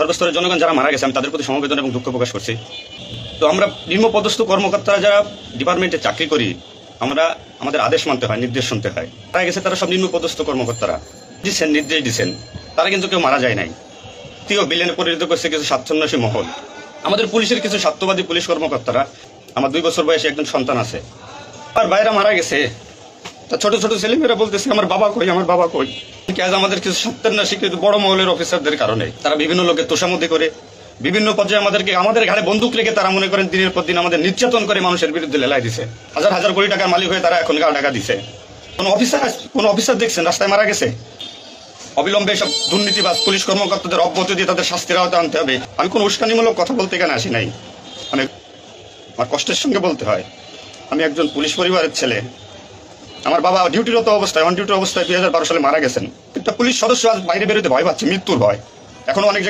সর্বস্তরের জনগণ যারা মারা গেছে আমি তাদের প্রতি সমবেদনা এবং দুঃখ প্রকাশ করছি। তো আমরা নিম্নপদস্থ কর্মকর্তারা যারা ডিপার্টমেন্টে চাকরি করি, আমরা আমাদের আদেশ মানতে হয়, নির্দেশ শুনতে হয়। মারা গেছে তারা সব নিম্নপদস্থ কর্মকর্তারা দিচ্ছেন, নির্দেশ দিচ্ছেন, তারা কিন্তু কেউ মারা যায় নাই। কেউ বিলেনে পরিণত করছে কিছু স্বাচ্ছন্দ্যসী মহল। আমাদের পুলিশের কিছু স্বার্থবাদী পুলিশ কর্মকর্তারা, আমার 2 বছর বয়সে একজন সন্তান আছে, আর বাইরা মারা গেছে, তা ছোট ছোট ছেলেমেয়েরা বলতেছে আমার বাবা কই, আমার বাবা কই। আজ আমাদের কিছু সত্যের না স্বীকৃত বড় মহলের অফিসারদের কারণে তারা বিভিন্ন লোকের তোষামতি করে, বিভিন্ন পর্যায়ে আমাদের ঘাড়ে বন্দুক রেখে তারা মনে করেন দিনের পর দিন আমাদের নির্যাতন করে মানুষের বিরুদ্ধে লেলাই দিছে। হাজার হাজার কোটি টাকার মালিক হয়ে তারা এখন গা টাকা দিছে। কোন অফিসার দেখছেন রাস্তায় মারা গেছে? অবিলম্বে সব দুর্নীতিবাজ পুলিশ কর্মকর্তাদের অব্যাহতি দিয়ে তাদের শাস্তির আওতায় আনতে হবে। আমি কোন উস্কানিমূলক কথা বলতে এখানে আসি নাই। আমি আমার কষ্টের সঙ্গে বলতে হয়, আমি একজন পুলিশ পরিবারের ছেলে। আমার বাবা ডিউটিরত অবস্থায়, অন ডিউটি অবস্থায় 2012 সালে মারা গেছেন। একটা পুলিশ সদস্য আজ বাইরে বেরোতে ভয় পাচ্ছে, মৃত্যুর ভয়। এখনো অনেক